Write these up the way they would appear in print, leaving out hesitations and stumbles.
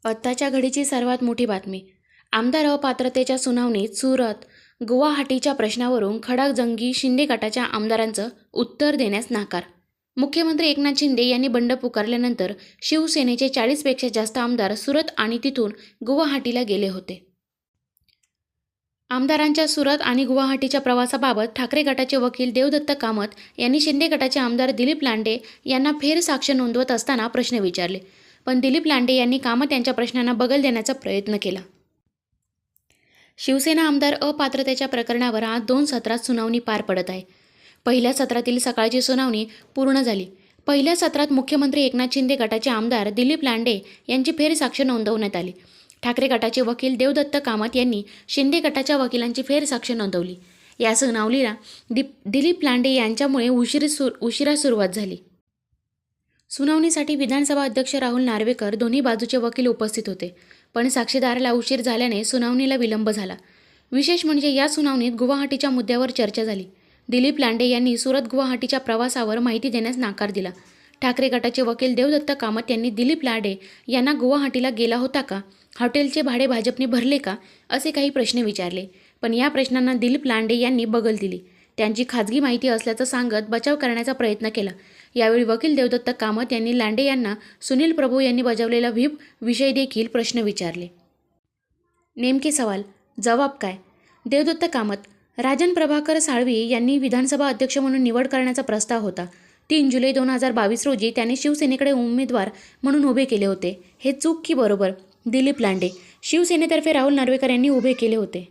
आत्ताच्या घडीची सर्वात मोठी बातमी. आमदार अपात्रतेच्या सुनावणीत सुरत, गुवाहाटीच्या प्रश्नावरून खडाजंगी शिंदे गटाच्या आमदारांचं उत्तर देण्यास नाकार. मुख्यमंत्री एकनाथ शिंदे यांनी बंड पुकारल्यानंतर शिवसेनेचे 40पेक्षा जास्त आमदार सुरत आणि तिथून गुवाहाटीला गेले होते. आमदारांच्या सुरत आणि गुवाहाटीच्या प्रवासाबाबत ठाकरे गटाचे वकील देवदत्त कामत यांनी शिंदे गटाचे आमदार दिलीप लांडे यांना फेरसाक्ष नोंदवत असताना प्रश्न विचारले. पण दिलीप लांडे यांनी कामत यांच्या प्रश्नांना बगल देण्याचा प्रयत्न केला. शिवसेना आमदार अपात्रतेच्या प्रकरणावर आज 2 सत्रात सुनावणी पार पडत आहे. पहिल्या सत्रातील सकाळची सुनावणी पूर्ण झाली. पहिल्या सत्रात मुख्यमंत्री एकनाथ शिंदे गटाचे आमदार दिलीप लांडे यांची फेरसाक्ष नोंदवण्यात आली. ठाकरे गटाचे वकील देवदत्त कामत यांनी शिंदे गटाच्या वकिलांची फेरसाक्ष नोंदवली. या सुनावणीला दिलीप लांडे यांच्यामुळे उशिरा सुरुवात झाली. सुनावणीसाठी विधानसभा अध्यक्ष राहुल नार्वेकर दोन्ही बाजूचे वकील उपस्थित होते. पण साक्षीदाराला उशीर झाल्याने सुनावणीला विलंब झाला. विशेष म्हणजे या सुनावणीत गुवाहाटीच्या मुद्द्यावर चर्चा झाली. दिलीप लांडे यांनी सुरत गुवाहाटीच्या प्रवासावर माहिती देण्यास नाकार दिला. ठाकरे गटाचे वकील देवदत्त कामत यांनी दिलीप लांडे यांना गुवाहाटीला गेला होता का, हॉटेलचे भाडे भाजपने भरले का, असे काही प्रश्न विचारले. पण या प्रश्नांना दिलीप लांडे यांनी बगल दिली. त्यांची खाजगी माहिती असल्याचं सांगत बचाव करण्याचा प्रयत्न केला. यावेळी वकील देवदत्त कामत यांनी लांडे यांना सुनील प्रभू यांनी बजावलेला व्हीप विषयी देखील प्रश्न विचारले. नेमके सवाल, जबाब काय? देवदत्त कामत: राजन प्रभाकर साळवी यांनी विधानसभा अध्यक्ष म्हणून निवड करण्याचा प्रस्ताव होता. 3 जुलै 2022 रोजी त्यांनी शिवसेनेकडे उमेदवार म्हणून उभे केले होते. हे चूक की बरोबर? दिलीप लांडे: शिवसेनेतर्फे राहुल नार्वेकर यांनी उभे केले होते.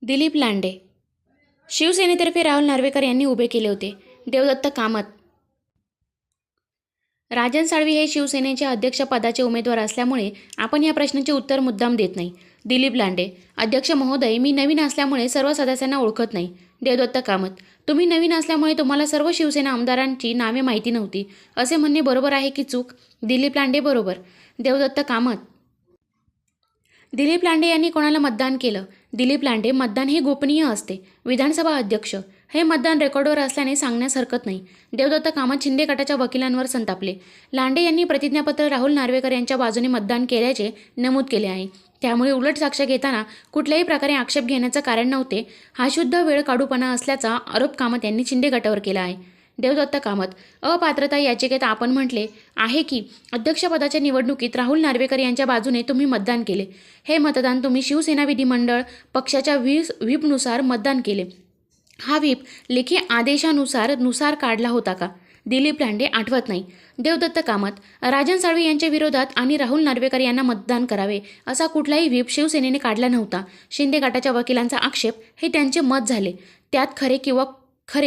दिलीप लांडे: शिवसेनेतर्फे राहुल नार्वेकर यांनी उभे केले होते. देवदत्त कामत: राजन साळवी हे शिवसेनेचे अध्यक्षपदाचे उमेदवार असल्यामुळे आपण या प्रश्नाचे उत्तर मुद्दाम देत नाही. दिलीप लांडे: अध्यक्ष महोदय, मी नवीन असल्यामुळे सर्व सदस्यांना ओळखत नाही. देवदत्त कामत: तुम्ही नवीन असल्यामुळे तुम्हाला सर्व शिवसेना आमदारांची नावे माहिती नव्हती, असे म्हणणे बरोबर आहे की चूक? दिलीप लांडे: बरोबर. देवदत्त कामत: दिलीप लांडे यांनी कोणाला मतदान केलं? दिलीप लांडे: मतदान हे गोपनीय असते. विधानसभा अध्यक्ष: हे मतदान रेकॉर्डवर असल्याने सांगण्यास हरकत नाही. देवदत्त कामत शिंदे गटाच्या वकिलांवर संतापले. लांडे यांनी प्रतिज्ञापत्र राहुल नार्वेकर यांच्या बाजूने मतदान केल्याचे नमूद केले आहे. त्यामुळे उलट साक्ष घेताना कुठल्याही प्रकारे आक्षेप घेण्याचं कारण नव्हते. हा शुद्ध वेळ काढूपणा असल्याचा आरोप कामत यांनी शिंदे गटावर केला आहे. देवदत्त कामत: अपात्रता याचिकेत आपण म्हटले आहे की अध्यक्षपदाच्या निवडणुकीत राहुल नार्वेकर यांच्या बाजूने तुम्ही मतदान केले. हे मतदान तुम्ही शिवसेना विधिमंडळ पक्षाच्या व्हीपनुसार मतदान केले. हा व्हीप लेखी आदेशानुसार काढला होता का? दिलीप लांडे: आठवत नाही. देवदत्त कामत: राजन साळवी यांच्या विरोधात आणि राहुल नार्वेकर यांना मतदान करावे असा कुठलाही व्हीप शिवसेनेने काढला नव्हता. शिंदे गटाच्या वकिलांचा आक्षेप हे त्यांचे मत झाले. त्यात खरे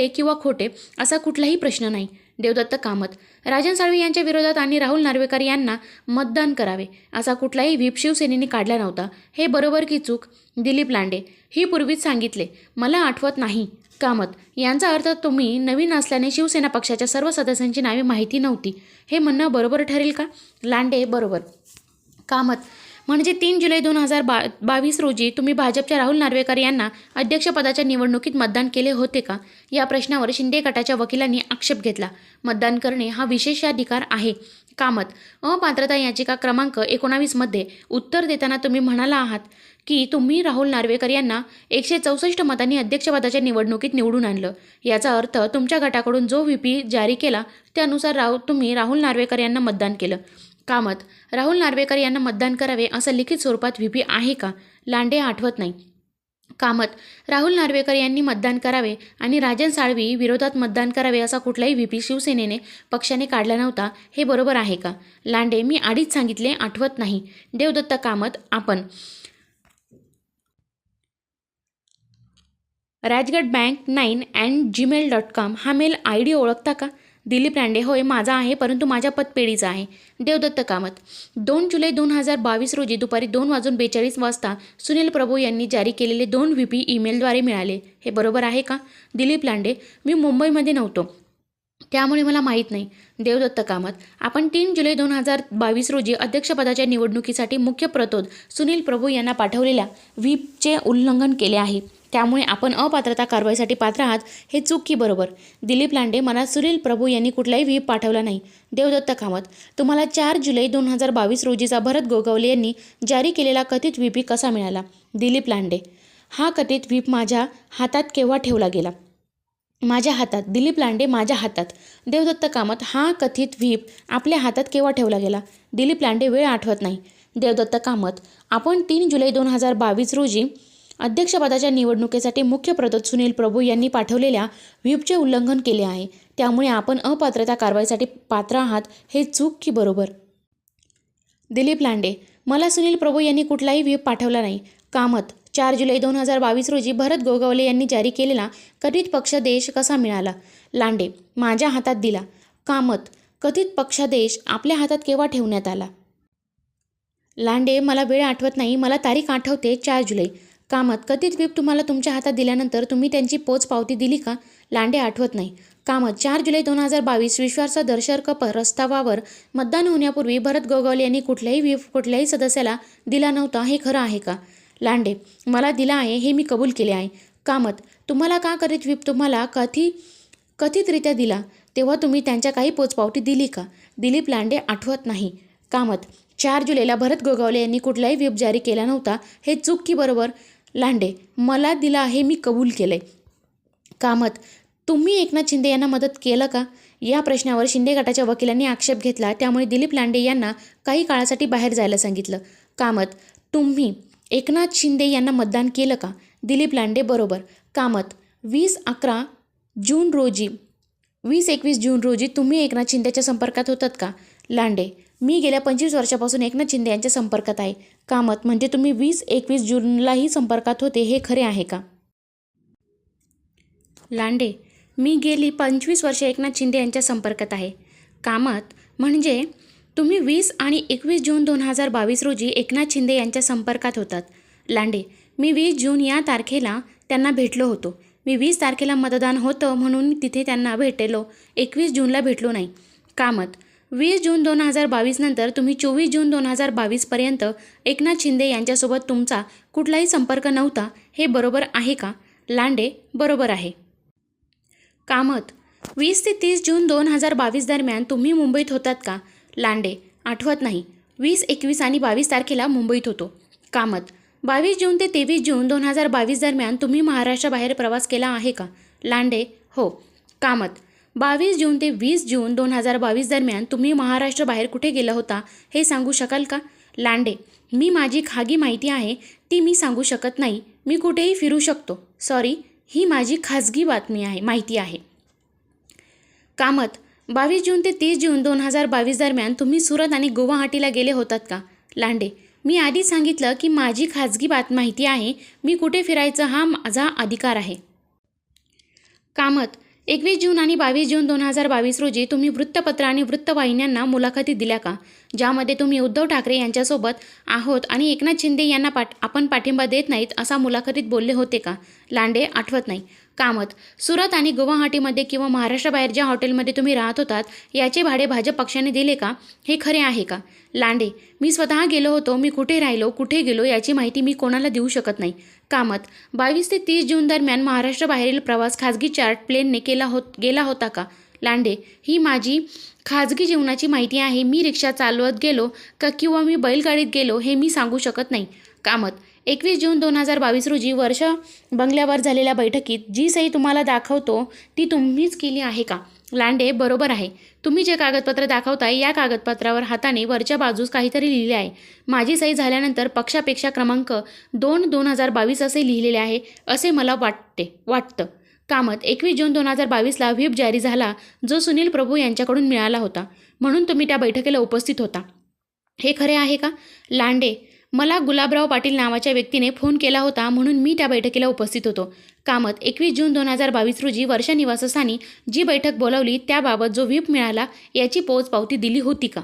किंवा खोटे असा कुठलाही प्रश्न नाही. देवदत्त कामत: राजन साळवी यांच्या विरोधात आणि राहुल नार्वेकर यांना मतदान करावे असा कुठलाही व्हीप शिवसेनेने काढला नव्हता. हे बरोबर की चूक? दिलीप लांडे: ही पूर्वीच सांगितले, मला आठवत नाही. कामत: यांचा अर्थ तुम्ही नवीन असल्याने शिवसेना पक्षाच्या सर्व सदस्यांची नावे माहिती नव्हती. हे म्हणणं बरोबर ठरेल का? लांडे: बरोबर. कामत: म्हणजे 3 जुलै 2022 रोजी तुम्ही भाजपच्या राहुल नार्वेकर यांना अध्यक्षपदाच्या निवडणुकीत मतदान केले होते का? या प्रश्नावर शिंदे गटाच्या वकिलांनी आक्षेप घेतला. मतदान करणे हा विशेषाधिकार आहे. कामत: अपात्रता याचिका क्रमांक 19 मध्ये उत्तर देताना तुम्ही म्हणाला आहात की तुम्ही राहुल नार्वेकर यांना 164 मतांनी अध्यक्षपदाच्या निवडणुकीत निवडून आणलं. याचा अर्थ तुमच्या गटाकडून जो व्हीपी जारी केला त्यानुसार तुम्ही राहुल नार्वेकर यांना मतदान केलं. कामत: राहुल नार्वेकर यांना मतदान करावे असं लिखित स्वरूपात व्हीपी आहे का? लांडे: आठवत नाही. कामत: राहुल नार्वेकर यांनी मतदान करावे आणि राजन साळवी विरोधात मतदान करावे असा कुठलाही व्हीपी शिवसेनेने पक्षाने काढला नव्हता. हे बरोबर आहे का? लांडे: मी आधीच सांगितले, आठवत नाही. देवदत्त कामत: आपण rajgatbank9@gmail.com हा मेल ID ओळखता का? दिलीप लांडे: होय, माझा आहे, परंतु माझ्या पतपेढीचा आहे. देवदत्त कामत: 2 जुलै 2022 रोजी दुपारी 2:42 सुनील प्रभू यांनी जारी केलेले 2 व्हीपी ईमेलद्वारे मिळाले. हे बरोबर आहे का? दिलीप लांडे: मी मुंबईमध्ये नव्हतो, त्यामुळे मला माहीत नाही. देवदत्त कामत: आपण 3 जुलै 2022 रोजी अध्यक्षपदाच्या निवडणुकीसाठी मुख्य प्रतोद सुनील प्रभू यांना पाठवलेल्या व्हीपचे उल्लंघन केले आहे. त्यामुळे आपण अपात्रता कारवाईसाठी पात्र आहात हे चूक की बरोबर? दिलीप लांडे, मला सुनील प्रभू यांनी कुठलाही व्हीप पाठवला नाही. देवदत्त कामत, तुम्हाला 4 जुलै 2022 रोजीचा भरत गोगावले यांनी जारी केलेला कथित व्हीप कसा मिळाला? दिलीप लांडे, हा कथित व्हीप माझ्या हातात केव्हा ठेवला गेला? माझ्या हातात. दिलीप लांडे, माझ्या हातात. देवदत्त कामत, हा कथित व्हीप आपल्या हातात केव्हा ठेवला गेला? दिलीप लांडे, वेळ आठवत नाही. देवदत्त कामत, आपण 3 जुलै 2022 रोजी अध्यक्षपदाच्या निवडणुकीसाठी मुख्य प्रतोद सुनील प्रभू यांनी पाठवलेल्या व्हीपचे उल्लंघन केले आहे. त्यामुळे आपण अपात्रता कारवाईसाठी पात्र आहात हे चूक की बरोबर? दिलीप लांडे, मला सुनील प्रभू यांनी कुठलाही व्हीप पाठवला नाही. कामत, 4 जुलै 2022 रोजी भरत गोगावले यांनी जारी केलेला कथित पक्षादेश कसा मिळाला? लांडे, माझ्या हातात दिला. कामत, कथित पक्षादेश आपल्या हातात केव्हा ठेवण्यात आला? लांडे, मला वेळ आठवत नाही. मला तारीख आठवते, 4 जुलै. कामत, कथित व्हीप तुम्हाला तुमच्या हातात दिल्यानंतर तुम्ही त्यांची पोचपावती दिली का? लांडे, आठवत नाही. कामत, 4 जुलै 2022 विश्वासदर्शक प्रस्तावावर मतदान होण्यापूर्वी भरत गोगावले यांनी कुठलाही व्हीप कुठल्याही सदस्याला दिला नव्हता हे खरं आहे का? लांडे, मला दिला आहे हे मी कबूल केले आहे. कामत, तुम्हाला का कथित व्हीप तुम्हाला कथितरित्या दिला तेव्हा तुम्ही त्यांच्या काही पोचपावती दिली का? दिलीप लांडे, आठवत नाही. कामत, 4 जुलैला भरत गोगावले यांनी कुठलाही व्हीप जारी केला नव्हता हे चूक की बरोबर? लांडे, मला दिला आहे मी कबूल केले. कामत, तुम्ही एकनाथ शिंदे यांना मदत केलं का? या प्रश्नावर शिंदे गटाच्या वकिलांनी आक्षेप घेतला. त्यामुळे दिलीप लांडे यांना काही काळासाठी बाहेर जायला सांगितलं. कामत, तुम्ही एकनाथ शिंदे यांना मतदान केलं का? दिलीप लांडे, बरोबर. कामत, 20-21 जून रोजी तुम्ही एकनाथ शिंदेच्या संपर्कात होतात का? लांडे, मी गेल्या 25 वर्षापासून एकनाथ शिंदे यांच्या संपर्कात आहे. कामत, म्हणजे तुम्ही 20-21 जूनलाही संपर्कात होते हे खरे आहे का? लांडे, मी गेली 25 वर्षे एकनाथ शिंदे यांच्या संपर्कात आहे. कामत, म्हणजे तुम्ही 20 आणि 21 जून 2022 रोजी एकनाथ शिंदे यांच्या संपर्कात होतात. लांडे, मी 20 जून या तारखेला त्यांना भेटलो होतो. मी 20 तारखेला मतदान होतं म्हणून मी तिथे त्यांना भेटलो, 21 जूनला भेटलो नाही. कामत, 20 जून 2022 नंतर तुम्ही 24 जून 2022 पर्यंत एकनाथ शिंदे यांच्यासोबत तुमचा कुठलाही संपर्क नव्हता हे बरोबर आहे का? लांडे, बरोबर आहे. कामत, 20 ते 30 जून 2022 दरम्यान तुम्ही मुंबईत होतात का? लांडे, आठवत नाही. 20, 21 आणि 22 तारखेला मुंबईत होतो. कामत, 22 जून ते 23 जून 2022 दरम्यान तुम्ही महाराष्ट्राबाहेर प्रवास केला आहे का? लांडे, हो. कामत, 22 जून ते 20 जून 2022 दरम्यान तुम्ही महाराष्ट्राबाहेर कुठे गेला होता हे सांगू शकाल का? लांडे, मी माझी खागी माहिती आहे ती मी सांगू शकत नाही. मी कुठेही फिरू शकतो. सॉरी, ही माझी खाजगी माहिती आहे. कामत, 22 जून ते 30 जून 2022 दरम्यान तुम्ही सुरत आणि गुवाहाटीला गेले होतात का? लांडे, मी आधी सांगितलं की माझी खाजगी माहिती आहे. मी कुठे फिरायचं हा माझा अधिकार आहे. कामत, 21 जून आणि 22 जून 2022 रोजी तुम्ही वृत्तपत्र आणि वृत्तवाहिन्यांना मुलाखती दिल्या का? ज्यामध्ये तुम्ही उद्धव ठाकरे यांच्यासोबत आहोत आणि एकनाथ शिंदे यांना आपण पाठिंबा देत नाहीत असा मुलाखतीत बोलले होते का? लांडे, आठवत नाही. कामत, सुरत आणि गुवाहाटीमध्ये किंवा महाराष्ट्राबाहेर ज्या हॉटेलमध्ये तुम्ही राहत होतात याचे भाडे भाजप पक्षाने दिले का हे खरे आहे का? लांडे, मी स्वतः गेलो होतो. मी कुठे राहिलो, कुठे गेलो याची माहिती मी कोणाला देऊ शकत नाही. कामत, 22 ते 30 जून दरम्यान महाराष्ट्राबाहेरील प्रवास खाजगी चार्ट प्लेनने गेला होता का? लांडे, ही माझी खाजगी जीवनाची माहिती आहे. मी रिक्षा चालवत गेलो का किंवा मी बैलगाडीत गेलो हे मी सांगू शकत नाही. कामत, 21 जून 2022 रोजी वर्ष बंगल्यावर झालेल्या बैठकीत जी सही तुम्हाला दाखवतो ती तुम्हीच केली आहे का? लांडे, बरोबर आहे. तुम्ही जे कागदपत्र दाखवताय या कागदपत्रावर हाताने वरच्या बाजूस काहीतरी लिहिले आहे. माझी सही झाल्यानंतर पक्षापेक्षा क्रमांक 2/2022 असे लिहिलेले आहे असे मला वाटतं. कामत, 21 जून 2022ला व्हीप जारी झाला जो सुनील प्रभू यांच्याकडून मिळाला होता म्हणून तुम्ही त्या बैठकीला उपस्थित होता हे खरे आहे का? लांडे, मला गुलाबराव पाटील नावाच्या व्यक्तीने फोन केला होता म्हणून मी त्या बैठकीला उपस्थित होतो. कामत, 21 जून 2022 रोजी वर्षा निवासस्थानी जी बैठक बोलावली त्याबाबत जो व्हीप मिळाला याची पोचपावती दिली होती का?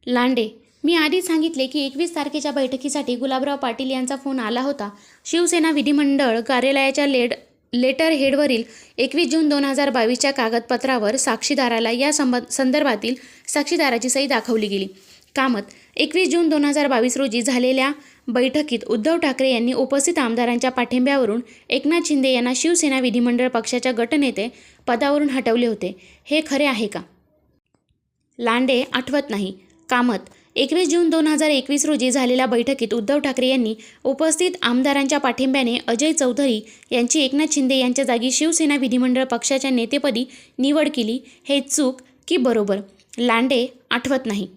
लांडे, मी आधीच सांगितले की 21 तारखेच्या बैठकीसाठी गुलाबराव पाटील यांचा फोन आला होता. शिवसेना विधिमंडळ कार्यालयाच्या लेटर हेडवरील 21 जून 2022च्या कागदपत्रावर साक्षीदाराला या संदर्भातील साक्षीदाराची सही दाखवली गेली. कामत. 21 जून 2022 रोजी झालेल्या बैठकीत उद्धव ठाकरे यांनी उपस्थित आमदारांच्या पाठिंब्यावरून एकनाथ शिंदे यांना शिवसेना विधिमंडळ पक्षाच्या गटनेते पदावरून हटवले होते. हे खरे आहे का? लांडे. आठवत नाही. कामत. 21 जून 2021 रोजी झालेल्या बैठकीत उद्धव ठाकरे यांनी उपस्थित आमदारांच्या पाठिंब्याने अजय चौधरी यांची एकनाथ शिंदे यांच्या जागी शिवसेना विधिमंडळ पक्षाच्या नेतेपदी निवड केली. हे चूक की बरोबर? लांडे. आठवत नाही.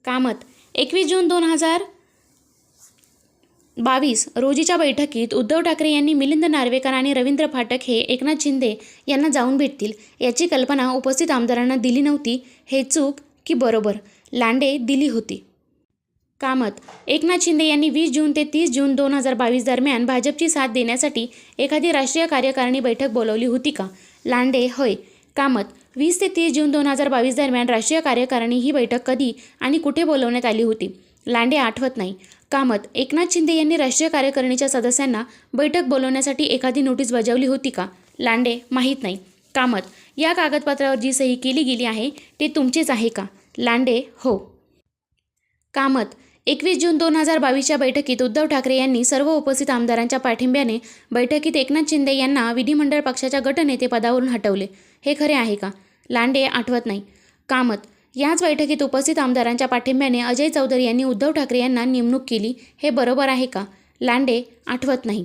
कामत. 21 जून 2022 रोजीच्या बैठकीत उद्धव ठाकरे यांनी मिलिंद नार्वेकर आणि रवींद्र फाटक हे एकनाथ शिंदे यांना जाऊन भेटतील याची कल्पना उपस्थित आमदारांना दिली नव्हती. हे चूक की बरोबर? लांडे. दिली होती. कामत. एकनाथ शिंदे यांनी 20 जून ते 30 जून 2022 दरम्यान भाजपची साथ देण्यासाठी एखादी राष्ट्रीय कार्यकारिणी बैठक बोलावली होती का? लांडे. होय. कामत. 20 ते 30 जून 2022 दरम्यान राष्ट्रीय कार्यकारिणी ही बैठक कधी आणि कुठे बोलवण्यात आली होती? लांडे. आठवत नाही. कामत. एकनाथ शिंदे यांनी राष्ट्रीय कार्यकारिणीच्या सदस्यांना बैठक बोलवण्यासाठी एखादी नोटीस बजावली होती का? लांडे. माहीत नाही. कामत. या कागदपत्रावर जी सही केली गेली आहे ते तुमचेच आहे का? लांडे. हो. कामत. 21 जून 2022च्या बैठकीत उद्धव ठाकरे यांनी सर्व उपस्थित आमदारांच्या पाठिंब्याने बैठकीत एकनाथ शिंदे यांना विधिमंडळ पक्षाच्या गटनेते पदावरून हटवले. हे खरे आहे का? लांडे. आठवत नाही. कामत. याच बैठकीत उपस्थित आमदारांच्या पाठिंब्याने अजय चौधरी यांनी उद्धव ठाकरे यांना नेमणूक केली. हे बरोबर आहे का? लांडे. आठवत नाही.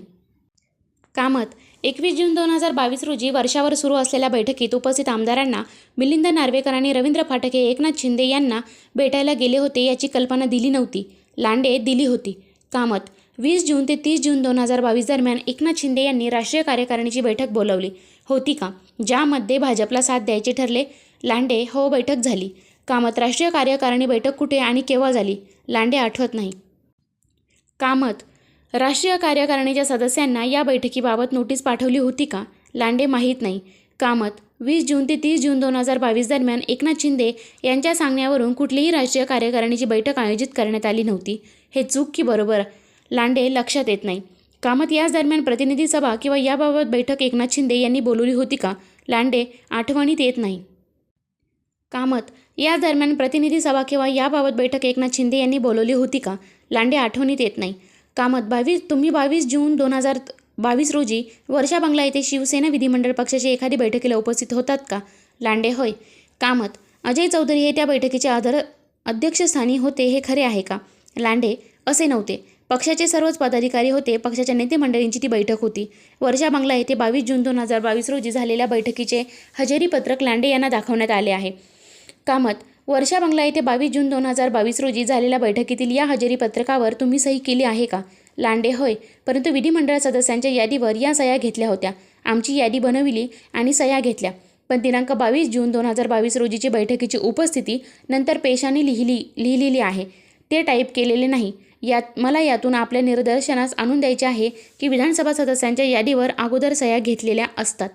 कामत. 21 जून 2022 रोजी वर्षावर सुरू असलेल्या बैठकीत उपस्थित आमदारांना मिलिंद नार्वेकर आणि रवींद्र फाटक हे एकनाथ शिंदे यांना भेटायला गेले होते याची कल्पना दिली नव्हती. लांडे. दिली होती. कामत. 20 जून ते 30 जून 2022 दरम्यान एकनाथ शिंदे यांनी राष्ट्रीय कार्यकारिणीची बैठक बोलावली होती का ज्यामध्ये भाजपला साथ द्यायचे ठरले? लांडे. हो. बैठक झाली. कामत. राष्ट्रीय कार्यकारिणी बैठक कुठे आणि केव्हा झाली? लांडे. आठवत नाही. कामत. राष्ट्रीय कार्यकारिणीच्या सदस्यांना या बैठकीबाबत नोटीस पाठवली होती का? लांडे. माहीत नाही. कामत. 20 जून ते 30 जून 2022 दरम्यान एकनाथ शिंदे यांच्या सांगण्यावरून कुठलीही राष्ट्रीय कार्यकारिणीची बैठक आयोजित करण्यात आली नव्हती. हे चूक की बरोबर? लांडे. लक्षात येत नाही. कामत. याच दरम्यान प्रतिनिधी सभा किंवा याबाबत बैठक एकनाथ शिंदे यांनी बोलवली होती का? लांडे. आठवणीत येत नाही. कामत. या दरम्यान प्रतिनिधी सभा किंवा याबाबत बैठक एकनाथ शिंदे यांनी बोलवली होती का? लांडे. आठवणीत येत नाही. कामत. तुम्ही 22 जून 2022 रोजी वर्षा बंगला येथे शिवसेना विधिमंडळ पक्षाची एखादी बैठकीला उपस्थित होतात का? लांडे. होय. कामत. अजय चौधरी हे त्या बैठकीचे अध्यक्षस्थानी होते. हे खरे आहे का? लांडे. असे नव्हते. पक्षाचे सर्वच पदाधिकारी होते. पक्षाच्या नेते मंडळींची ती बैठक होती. वर्षा बंगला येथे 22 जून 2022 रोजी झालेल्या बैठकीचे हजेरीपत्रक लांडे यांना दाखवण्यात आले आहे. कामत. वर्षा बंगला येथे 22 जून 2022 रोजी झालेल्या बैठकीतील या हजेरीपत्रकावर तुम्ही सही केली आहे का? लांडे. होय. परंतु विधिमंडळ सदस्यांच्या यादीवर या सह्या घेतल्या होत्या. आमची यादी बनविली आणि सह्या घेतल्या. पण दिनांक 22 जून 2022 रोजीची बैठकीची उपस्थिती नंतर पेशाने लिहिलेली आहे. ते टाईप केलेले नाही. मला यातून आपल्या निदर्शनास आणून द्यायचे आहे की विधानसभा सदस्यांच्या यादीवर अगोदर सह्या घेतलेल्या असतात.